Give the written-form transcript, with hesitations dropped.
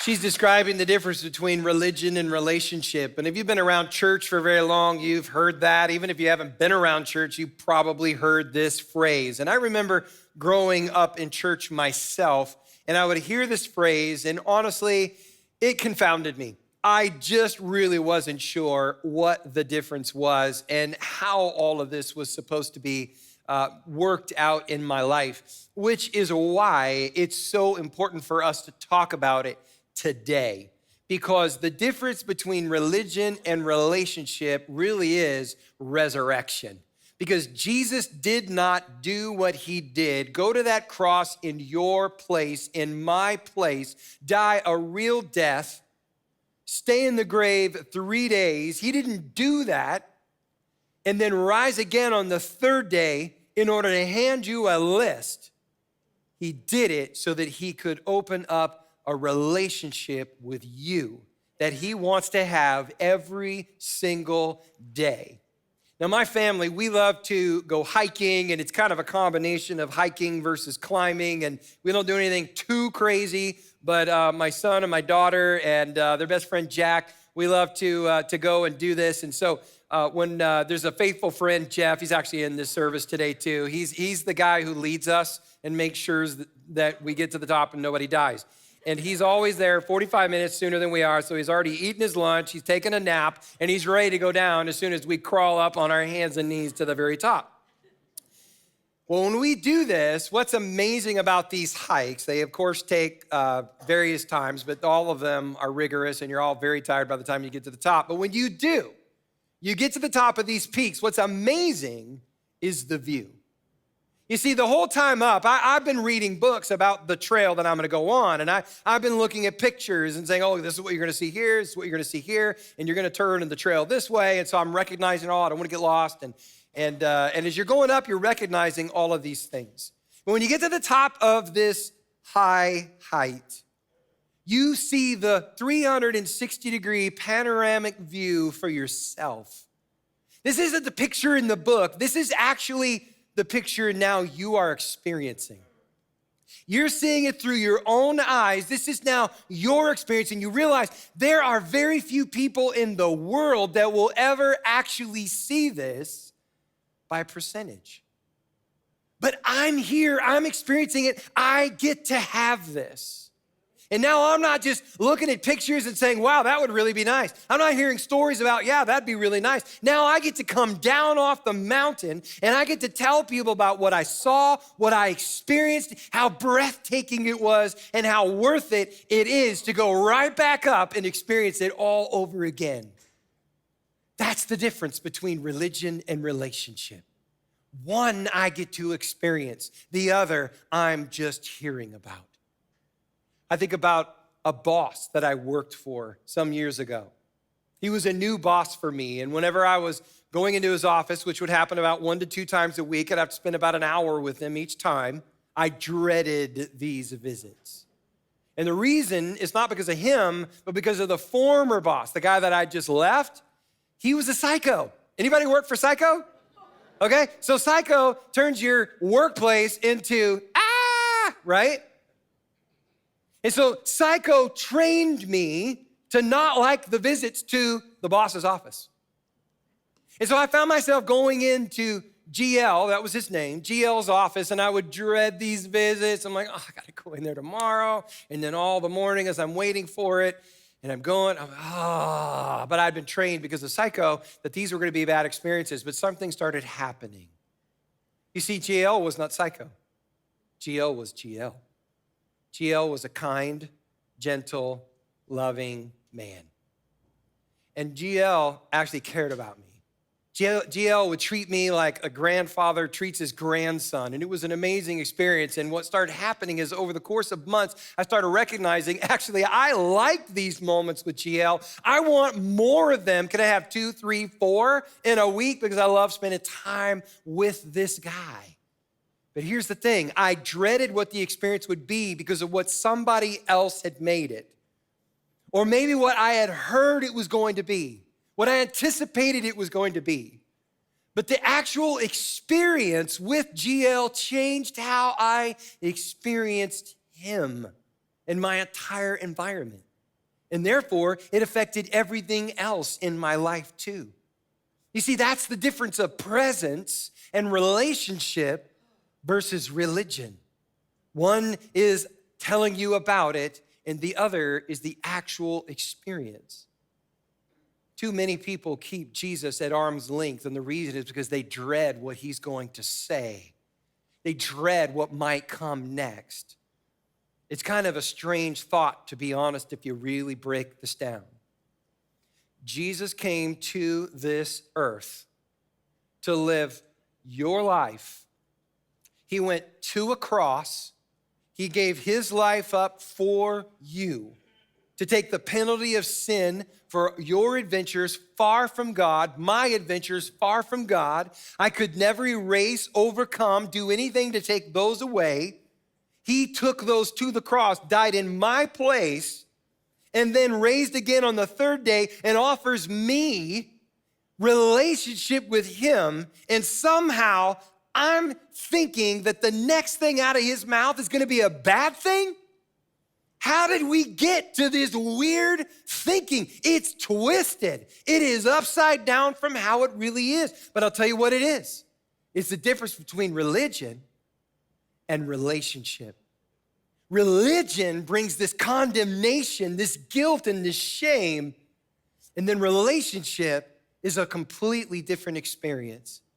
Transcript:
She's describing the difference between religion and relationship. And if you've been around church for very long, you've heard that. Even if you haven't been around church, you probably heard this phrase. And I remember growing up in church myself, and I would hear this phrase, and honestly, it confounded me. I just really wasn't sure what the difference was and how all of this was supposed to be worked out in my life, which is why it's so important for us to talk about it today, because the difference between religion and relationship really is resurrection. Because Jesus did not do what he did, go to that cross in your place, in my place, die a real death, stay in the grave 3 days. He didn't do that and then rise again on the third day in order to hand you a list. He did it so that he could open up a relationship with you that he wants to have every single day. Now, my family, we love to go hiking, and it's kind of a combination of hiking versus climbing, and we don't do anything too crazy, but my son and my daughter and their best friend, Jack, we love to go and do this. And so when there's a faithful friend, Jeff, he's actually in this service today too. He's the guy who leads us and makes sure that we get to the top and nobody dies. And he's always there 45 minutes sooner than we are, so he's already eaten his lunch, he's taken a nap, and he's ready to go down as soon as we crawl up on our hands and knees to the very top. Well, when we do this, what's amazing about these hikes, they of course take various times, but all of them are rigorous, and you're all very tired by the time you get to the top. But when you do, you get to the top of these peaks, what's amazing is the view. You see, the whole time up, I've been reading books about the trail that I'm gonna go on, and I've been looking at pictures and saying, oh, this is what you're gonna see here, this is what you're gonna see here, and you're gonna turn in the trail this way, and so I'm recognizing, I don't wanna get lost, and as you're going up, you're recognizing all of these things. But when you get to the top of this high height, you see the 360-degree panoramic view for yourself. This isn't the picture in the book. This is actually the picture now you are experiencing. You're seeing it through your own eyes. This is now your experience, and you realize there are very few people in the world that will ever actually see this by percentage. But I'm here, I'm experiencing it, I get to have this. And now I'm not just looking at pictures and saying, wow, that would really be nice. I'm not hearing stories about, yeah, that'd be really nice. Now I get to come down off the mountain and I get to tell people about what I saw, what I experienced, how breathtaking it was, and how worth it is to go right back up and experience it all over again. That's the difference between religion and relationship. One I get to experience, the other I'm just hearing about. I think about a boss that I worked for some years ago. He was a new boss for me, and whenever I was going into his office, which would happen about 1 to 2 times a week, I'd have to spend about an hour with him each time, I dreaded these visits. And the reason is not because of him, but because of the former boss, the guy that I just left. He was a psycho. Anybody work for Psycho? Okay, so Psycho turns your workplace into, right? And so Psycho trained me to not like the visits to the boss's office. And so I found myself going into GL, that was his name, GL's office, and I would dread these visits. I'm like, I gotta go in there tomorrow. And then all the morning as I'm waiting for it, and I'm going, but I'd been trained because of Psycho that these were gonna be bad experiences, but something started happening. You see, GL was not Psycho. GL was GL. GL was a kind, gentle, loving man. And GL actually cared about me. GL would treat me like a grandfather treats his grandson, and it was an amazing experience. And what started happening is over the course of months, I started recognizing, actually, I liked these moments with GL. I want more of them. Could I have 2, 3, 4 in a week? Because I love spending time with this guy. But here's the thing, I dreaded what the experience would be because of what somebody else had made it. Or maybe what I had heard it was going to be, what I anticipated it was going to be. But the actual experience with GL changed how I experienced him and my entire environment. And therefore, it affected everything else in my life too. You see, that's the difference of presence and relationship versus religion. One is telling you about it, and the other is the actual experience. Too many people keep Jesus at arm's length, and the reason is because they dread what he's going to say. They dread what might come next. It's kind of a strange thought, to be honest, if you really break this down. Jesus came to this earth to live your life. He went to a cross. He gave his life up for you to take the penalty of sin for your adventures far from God, my adventures far from God. I could never erase, overcome, do anything to take those away. He took those to the cross, died in my place, and then raised again on the third day and offers me relationship with him. And somehow I'm thinking that the next thing out of his mouth is gonna be a bad thing? How did we get to this weird thinking? It's twisted. It is upside down from how it really is. But I'll tell you what it is. It's the difference between religion and relationship. Religion brings this condemnation, this guilt, and this shame. And then relationship is a completely different experience.